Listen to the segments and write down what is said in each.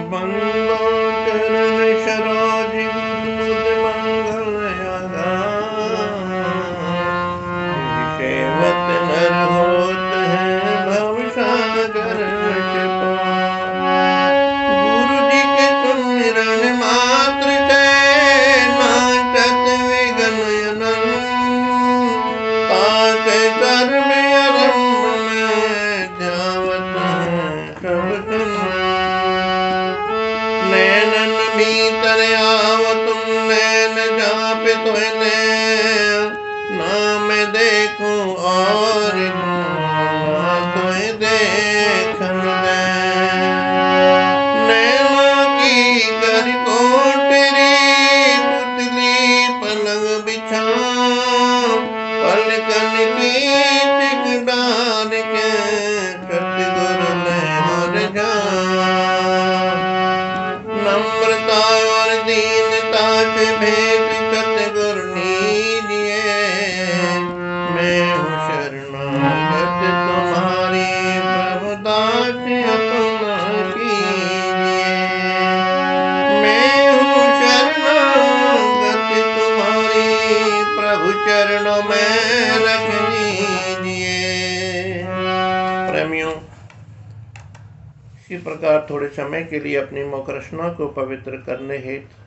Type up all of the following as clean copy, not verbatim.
बंदो चरण सरोज मुद मंगल सेवत नर होत है भव सागर के पार। गुरु जी के सुमिरन मात्र से नाटत विघ्न अनंत। ताके कर्म आरंभ में ध्यावत है सब संत। नैनन भीतर आवत नैन जाप तोय ने नाम देखूं और तोय देखन दे। नैना की कर कोटरी पुतली पलंग बिछा पलकन की टिक डाल के सतगुरु ने और जा। नम्रता और दीनता से भेंट सतगुरु नीजिए। मैं हूँ शरणागत तुम्हारी प्रभु दास अपना कीजिए। मैं हूँ शरणागत तुम्हारी प्रभु चरणों में रख लीजिए। प्रेमियों, इसी प्रकार थोड़े समय के लिए अपनी मुख रचना को पवित्र करने हेतु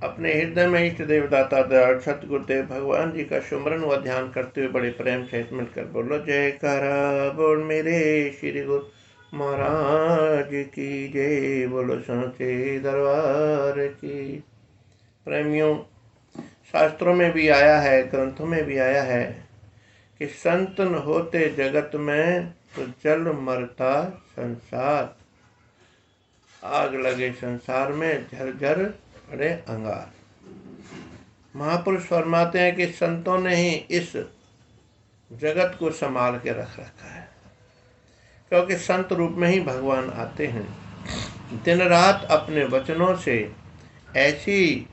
अपने हृदय में इष्ट देवदाता दयाल सतगुरुदेव भगवान जी का सुमरन व ध्यान करते हुए बड़े प्रेम सहित मिलकर बोलो जयकारा बोल मेरे श्री गुरु महाराज की जय। बोलो सांचे दरबार की। प्रेमियों, शास्त्रों में भी आया है, ग्रंथों में भी आया है कि संत न होते जगत में तो जल मरता संसार। आग लगे संसार में झरझर पड़े अंगार। महापुरुष फरमाते हैं कि संतों ने ही इस जगत को संभाल के रख रखा है, क्योंकि संत रूप में ही भगवान आते हैं। दिन रात अपने वचनों से ऐसी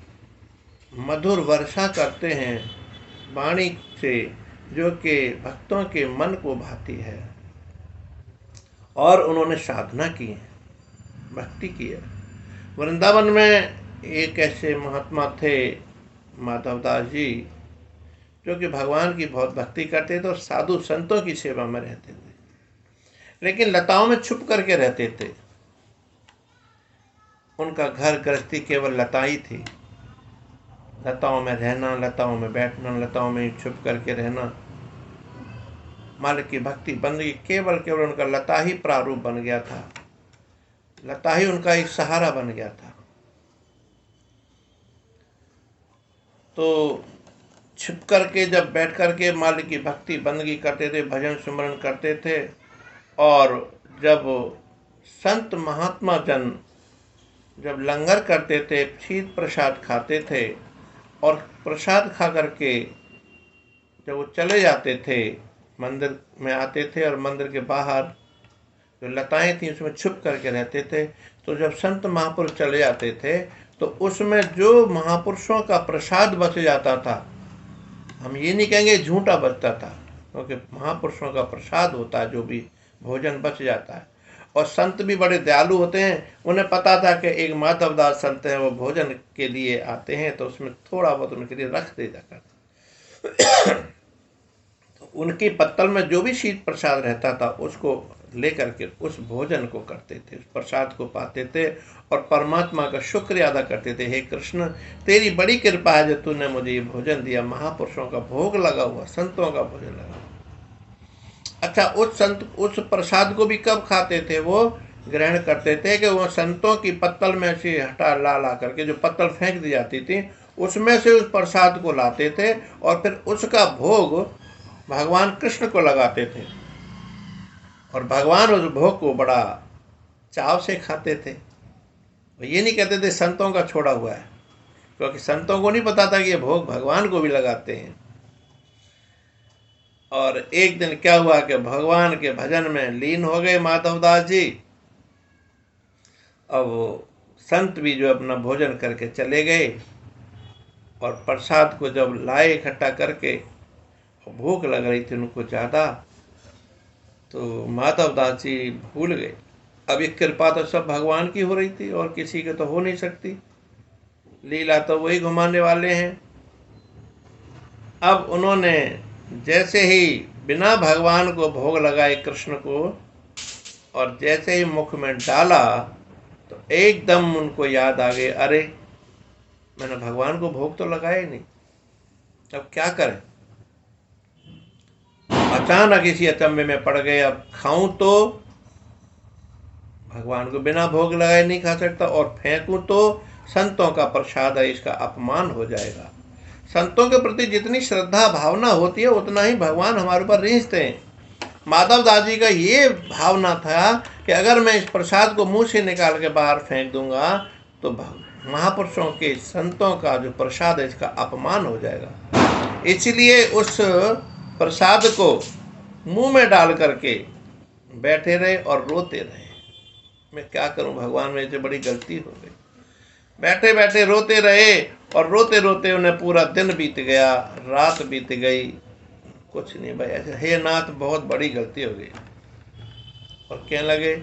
मधुर वर्षा करते हैं वाणी से जो कि भक्तों के मन को भाती है। और उन्होंने साधना की है, भक्ति की है। वृंदावन में एक ऐसे महात्मा थे माधवदास जी, जो कि भगवान की बहुत भक्ति करते थे और साधु संतों की सेवा में रहते थे, लेकिन लताओं में छुप करके रहते थे। उनका घर गृहस्थी केवल लताई थी। लताओं में रहना, लताओं में बैठना, लताओं में छुप करके रहना। मालिक की भक्ति बंदगी केवल उनका लता ही प्रारूप बन गया था। लता ही उनका एक सहारा बन गया था। तो छिप करके जब बैठ करके मालिक की भक्ति बंदगी करते थे, भजन सुमरन करते थे। और जब संत महात्मा जन जब लंगर करते थे, शीत प्रसाद खाते थे, और प्रसाद खा करके जब वो चले जाते थे, मंदिर में आते थे और मंदिर के बाहर जो लताएं थी उसमें छुप करके रहते थे। तो जब संत महापुरुष चले जाते थे तो उसमें जो महापुरुषों का प्रसाद बच जाता था, हम ये नहीं कहेंगे झूठा बचता था, क्योंकि महापुरुषों का प्रसाद होता है, जो भी भोजन बच जाता है। और संत भी बड़े दयालु होते हैं, उन्हें पता था कि एक माधवदास संत हैं, वो भोजन के लिए आते हैं, तो उसमें थोड़ा बहुत उनके लिए रख दे जाता था। तो उनकी पत्तल में जो भी शीत प्रसाद रहता था उसको लेकर के उस भोजन को करते थे, उस प्रसाद को पाते थे और परमात्मा का शुक्रिया अदा करते थे। हे कृष्ण, तेरी बड़ी कृपा है जो तूने मुझे ये भोजन दिया, महापुरुषों का भोग लगा हुआ, संतों का भोजन लगा हुआ। अच्छा, उस प्रसाद को भी कब खाते थे? वो ग्रहण करते थे कि वो संतों की पत्तल में से हटा ला करके जो पत्तल फेंक दी जाती थी उसमें से उस प्रसाद को लाते थे और फिर उसका भोग भगवान कृष्ण को लगाते थे, और भगवान उस भोग को बड़ा चाव से खाते थे। ये नहीं कहते थे संतों का छोड़ा हुआ है, क्योंकि संतों को नहीं पता था कि ये भोग भगवान को भी लगाते हैं। और एक दिन क्या हुआ कि भगवान के भजन में लीन हो गए माधवदास जी। अब वो संत भी जो अपना भोजन करके चले गए, और प्रसाद को जब लाए इकट्ठा करके, भूख लग रही थी उनको ज़्यादा, तो माधव दास जी भूल गए। अब ये कृपा तो सब भगवान की हो रही थी और किसी के तो हो नहीं सकती, लीला तो वही घुमाने वाले हैं। अब उन्होंने जैसे ही बिना भगवान को भोग लगाए कृष्ण को, और जैसे ही मुख में डाला तो एकदम उनको याद आ गई, अरे मैंने भगवान को भोग तो लगाया ही नहीं, अब क्या करें। अचानक इसी अचंभे में पड़ गए, अब खाऊं तो भगवान को बिना भोग लगाए नहीं खा सकता, और फेंकूं तो संतों का प्रसाद है, इसका अपमान हो जाएगा। संतों के प्रति जितनी श्रद्धा भावना होती है उतना ही भगवान हमारे ऊपर रीझते हैं। माधव दास जी का ये भावना था कि अगर मैं इस प्रसाद को मुंह से निकाल के बाहर फेंक दूंगा तो महापुरुषों के संतों का जो प्रसाद है इसका अपमान हो जाएगा। इसलिए उस प्रसाद को मुंह में डाल करके बैठे रहे और रोते रहे। मैं क्या करूं भगवान, मेरे से बड़ी गलती हो गई। बैठे बैठे रोते रहे और रोते रोते उन्हें पूरा दिन बीत गया, रात बीत गई, कुछ नहीं भाई ऐसे, हे नाथ बहुत बड़ी गलती हो गई। और कहने लगे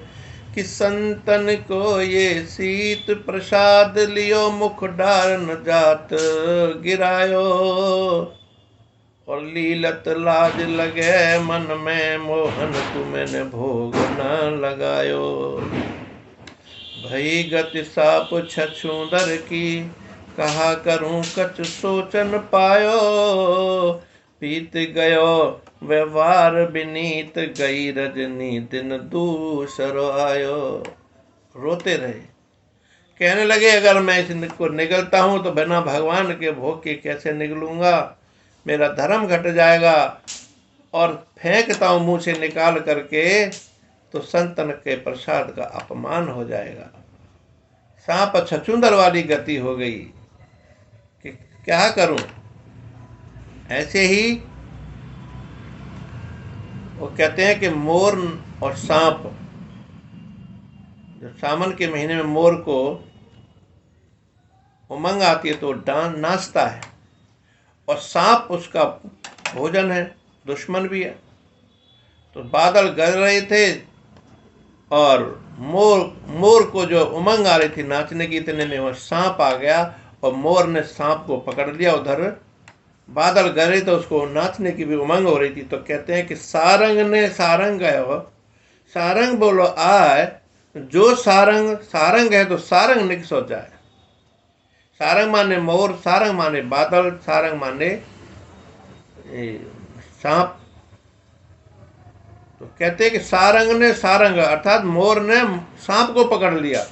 कि संतन को ये शीत प्रसाद लियो, मुख डार न जात गिरायो, और लीलत लाज लगे मन में, मोहन तुमने भोग न लगायो। भई गति साप छछूंदर की, कहा करूं कछ सोचन पायो, पीत गयो व्यवहार विनीत, गई रजनी दिन दूसरो आयो। रोते रहे, कहने लगे अगर मैं इसको निगलता हूं तो बिना भगवान के भोग के कैसे निगलूंगा, मेरा धर्म घट जाएगा, और फेंकता हूं मुंह से निकाल करके तो संतन के प्रसाद का अपमान हो जाएगा। सांप छछूंदर वाली गति हो गई कि क्या करूं। ऐसे ही वो कहते हैं कि मोर और सांप, जब सावन के महीने में मोर को उमंग आती है तो नाचता है, और सांप उसका भोजन है, दुश्मन भी है। तो बादल गरज रहे थे और मोर को जो उमंग आ रही थी नाचने की, इतने में वह सांप आ गया और मोर ने सांप को पकड़ लिया। उधर बादल गरजे तो उसको नाचने की भी उमंग हो रही थी। तो कहते हैं कि सारंग ने सारंग गयो, सारंग बोलो आए, जो सारंग सारंग है तो सारंग निकस हो जाए। सारंग माने मोर, सारंग माने बादल, सारंग माने सांप। तो कहते हैं कि सारंग ने सारंग अर्थात मोर ने सांप को पकड़ लिया,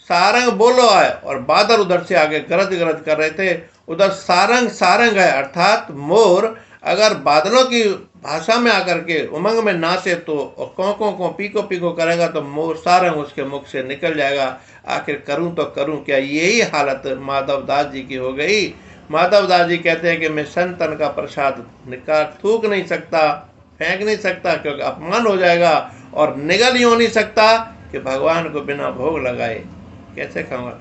सारंग बोलो आए, और बादल उधर से आगे गरज गरज कर रहे थे। उधर सारंग सारंग है अर्थात मोर अगर बादलों की भाषा में आकर के उमंग में नाचे तो कों को पीको पीको करेगा तो मोर सारंग उसके मुख से निकल जाएगा। आखिर करूं तो करूं क्या, यही हालत माधव दास जी की हो गई। माधव दास जी कहते हैं कि मैं संतन का प्रसाद निकाल थूक नहीं सकता, फेंक नहीं सकता क्योंकि अपमान हो जाएगा, और निगल ही हो नहीं सकता कि भगवान को बिना भोग लगाए कैसे खाऊंगा।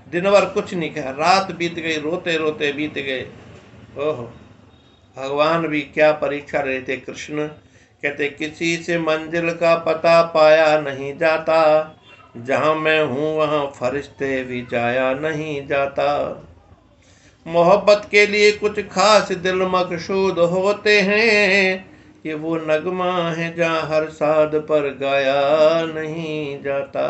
दिन भर कुछ नहीं खाया, रात बीत गई, रोते रोते बीत गए। ओहो, भगवान भी क्या परीक्षा रहे थे। कृष्ण कहते किसी से मंजिल का पता पाया नहीं जाता, जहां मैं हूं वहां फरिश्ते भी जाया नहीं जाता। मोहब्बत के लिए कुछ खास दिल मकसूद होते हैं, कि वो नगमा है जहाँ हर साद पर गाया नहीं जाता।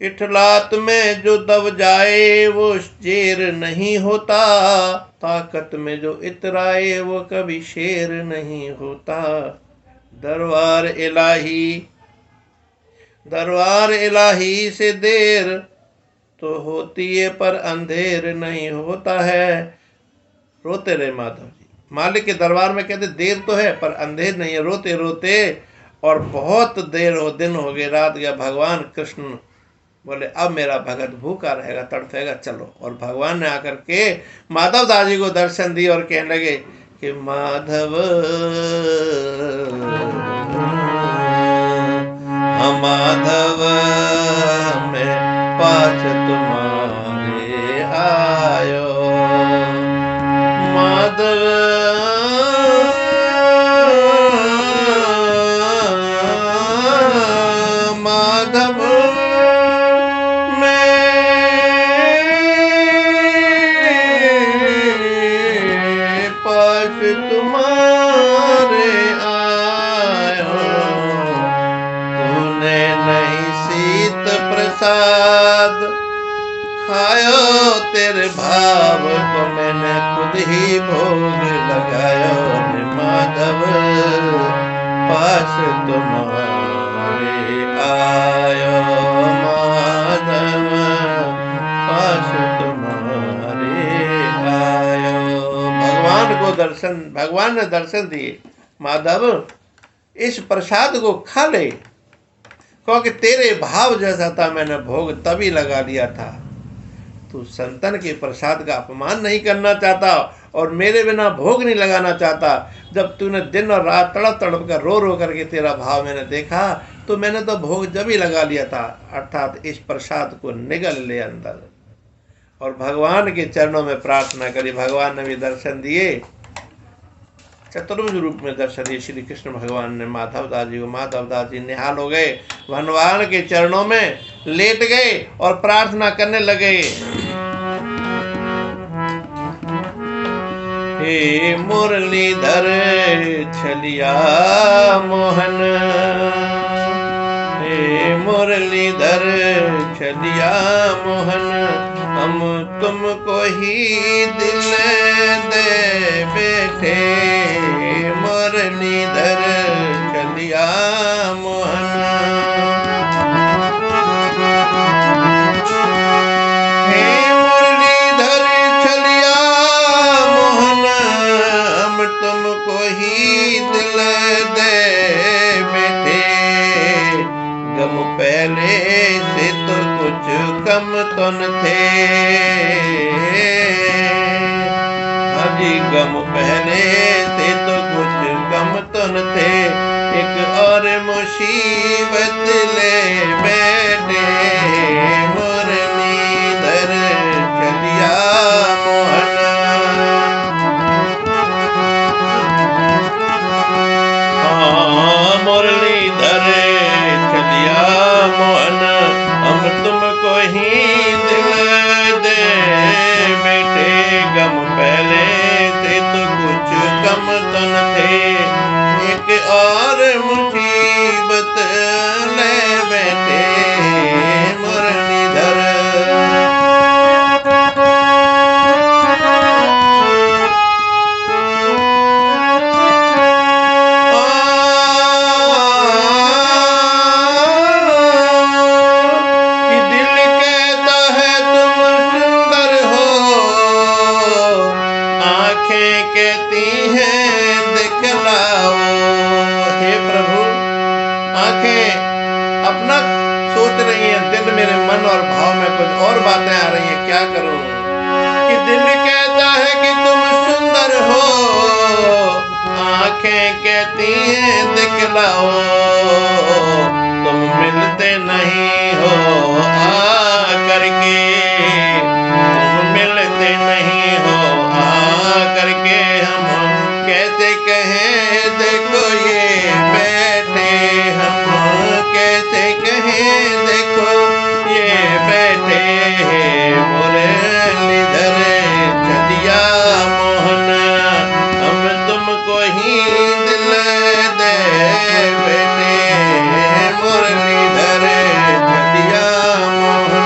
इठलात में जो दब जाए वो शेर नहीं होता, ताकत में जो इतराए वो कभी शेर नहीं होता। दरबार इलाही से देर तो होती है पर अंधेर नहीं होता है। रोते रहे माधव जी, मालिक के दरबार में कहते देर तो है पर अंधेर नहीं है। रोते रोते और बहुत देर हो, दिन हो गए, रात गया। भगवान कृष्ण बोले अब मेरा भगत भूखा रहेगा, तड़फेगा, चलो। और भगवान ने आकर के माधव दास जी को दर्शन दिए और कहने लगे कि माधव माधव मैं पास तुम्हारे आयो, माधव तेरे भाव को मैंने खुद ही भोग लगाया रे माधव, पास तुम्हारे आयो माधव, पास तुम्हारे आयो। भगवान ने दर्शन दिए, माधव इस प्रसाद को खा ले, क्योंकि तेरे भाव जैसा था मैंने भोग तभी लगा लिया था। तू संतन के प्रसाद का अपमान नहीं करना चाहता और मेरे बिना भोग नहीं लगाना चाहता। जब तूने दिन और रात तड़प तड़प कर रो करके तेरा भाव मैंने देखा तो मैंने तो भोग जब ही लगा लिया था, अर्थात इस प्रसाद को निगल ले अंदर। और भगवान के चरणों में प्रार्थना करी। भगवान ने भी दर्शन दिए, चतुर्भुज रूप में दर्शन दिए श्री कृष्ण भगवान ने माधव दास जी को। माधव दास जी निहाल हो गए, भगवान के चरणों में लेट गए और प्रार्थना करने लगे। हे मुरलीधर छलिया मोहन, हे मुरलीधर छलिया मोहन, हम तुमको ही दिल दे बैठे। मुरलीधर छलिया मोहन, हे मुरलीधर छलिया मोहन, हम तुमको ही दिल दे बैठे। गम पहले से तो कुछ कम तो न थे, अजी गम पहले से तो कुछ कम तो न थे। एक और मुसीबत ले बैठे, मुरलीधर छलिया मोहन। हाँ मुरलीधर छलिया मोहन, हम तुमको ही दिल दे बैठे। गम पहले से तो कुछ कम तो न थे, एक और मुसीबत ले बैठे, मुरलीधर। कहती हैं दिखलाओ। हे प्रभु, आंखें अपना सोच रही हैं, दिल मेरे मन और भाव में कुछ और बातें आ रही हैं, क्या करूं। कि दिल कहता है कि तुम सुंदर हो, आंखें कहती हैं दिखलाओ। तुम मिलते नहीं हो आ करके, तुम मिलते नहीं हो करके। हम कैसे कहें देखो ये बैठे, हम कैसे कहें देखो ये बैठे। मुरलीधर छलिया मोहन, हम तुमको ही दिल दे बैठे। मुरलीधर छलिया मोहन।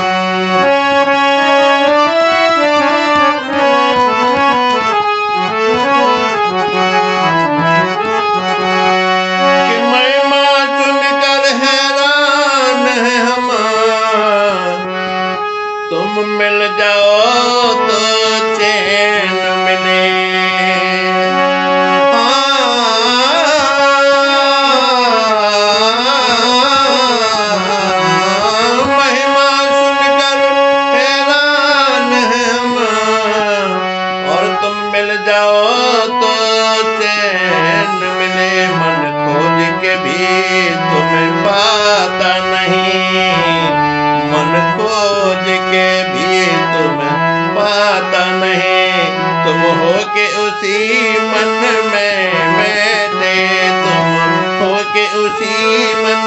मिल जाओ तो चैन मिले, महिमा सुनकर हैरान है हम। और तुम मिल जाओ तो चैन मिले, मन खोज के भी तुम्हें पाता नहीं। मन खोज के भी तुम्हें पाता नहीं, तुम हो के उसी मन में बैठे। तुम हो के उसी मन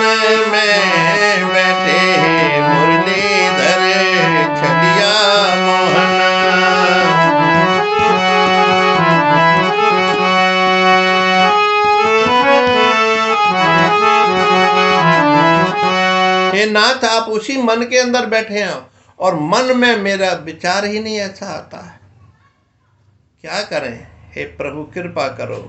में बैठे। मुरलीधर छलिया मोहन। हे नाथ, आप उसी मन के अंदर बैठे हैं और मन में मेरा विचार ही नहीं ऐसा आता है। क्या करें? हे प्रभु कृपा करो।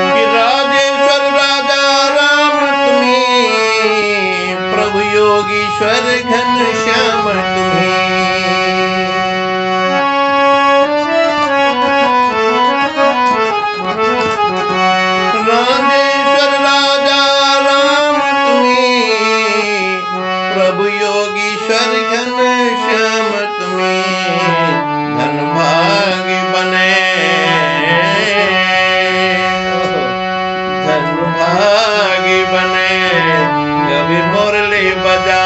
कि राजेश्वर राजा राम तुम्हें, प्रभु योगीश्वर घनश्याम तुम्हें। राजेश्वर राजा राम तुम्हें, प्रभु योगीश्वर घनश्याम तुम्हें। धन भागी बने, धन भागी बने, कभी मुरली बजा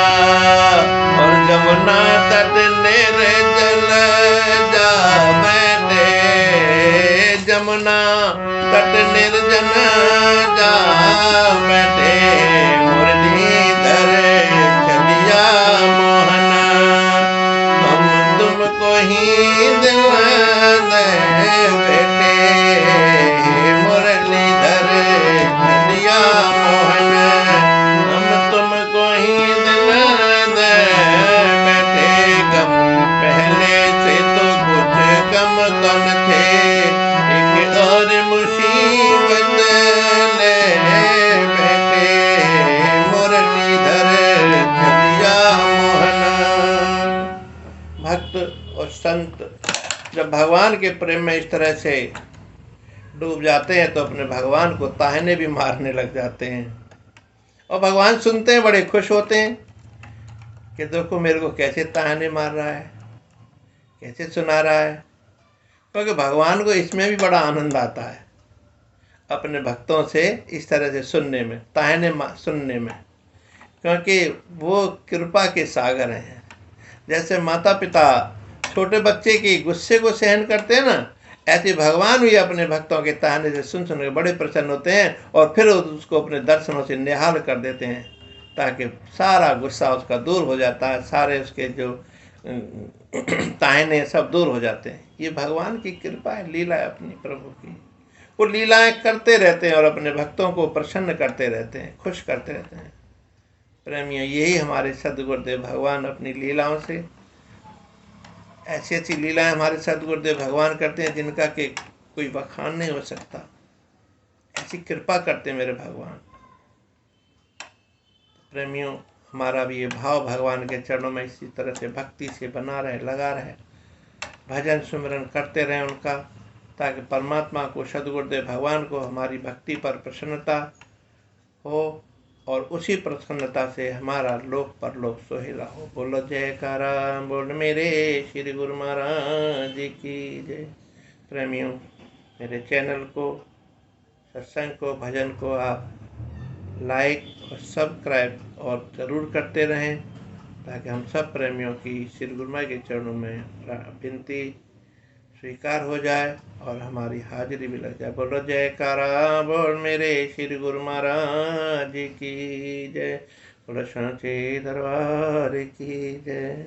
और जमुना तट निर्जल जा बैठे। जमुना तट निर्जन जा बैठे, मुरलीधर चलिया मोहन। हम तुमको ही दिल दे बेटे, मुरलीधर चलिया मोहन। हम तुमको ही दिल दे बैठे। गम पहले से तो कुछ कम कम थे, एक और मुसीबत ले बैठे। मुरलीधर चलिया मोहन। भक्त और संत जब भगवान के प्रेम में इस तरह से डूब जाते हैं तो अपने भगवान को ताहने भी मारने लग जाते हैं। और भगवान सुनते हैं, बड़े खुश होते हैं कि देखो मेरे को कैसे ताहने मार रहा है, कैसे सुना रहा है। क्योंकि भगवान को इसमें भी बड़ा आनंद आता है, अपने भक्तों से इस तरह से सुनने में, ताहने सुनने में। क्योंकि वो कृपा के सागर हैं। जैसे माता पिता छोटे बच्चे के गुस्से को सहन करते हैं ना, ऐसे भगवान भी अपने भक्तों के ताहने से सुन के बड़े प्रसन्न होते हैं और फिर उसको अपने दर्शनों से निहाल कर देते हैं, ताकि सारा गुस्सा उसका दूर हो जाता है, सारे उसके जो ताहने सब दूर हो जाते हैं। ये भगवान की कृपा है, लीला है अपनी प्रभु की। वो लीलाएं करते रहते हैं और अपने भक्तों को प्रसन्न करते रहते हैं, खुश करते रहते हैं। प्रेमियों, यही हमारे सद्गुरुदेव भगवान अपनी लीलाओं से, ऐसी ऐसी लीलाएं हमारे सद्गुरुदेव भगवान करते हैं जिनका कि कोई बखान नहीं हो सकता। ऐसी कृपा करते हैं मेरे भगवान। प्रेमियों, हमारा भी ये भाव भगवान के चरणों में इसी तरह से भक्ति से बना रहे, लगा रहे, भजन सुमिरन करते रहें उनका, ताकि परमात्मा को, सद्गुरुदेव भगवान को हमारी भक्ति पर प्रसन्नता हो और उसी प्रसन्नता से हमारा लोक परलोक सुहेला हो। बोलो जयकारा बोल मेरे श्री गुरु महाराज की जय। प्रेमियों, मेरे चैनल को, सत्संग को, भजन को आप लाइक और सब्सक्राइब और ज़रूर करते रहें, ताकि हम सब प्रेमियों की श्री गुरु महाराज के चरणों में विनती स्वीकार हो जाए और हमारी हाजिरी भी लग जाए। बोलो जयकारा बोल मेरे श्री गुरु महाराज की जय। बोलो सांचे दरबार की जय।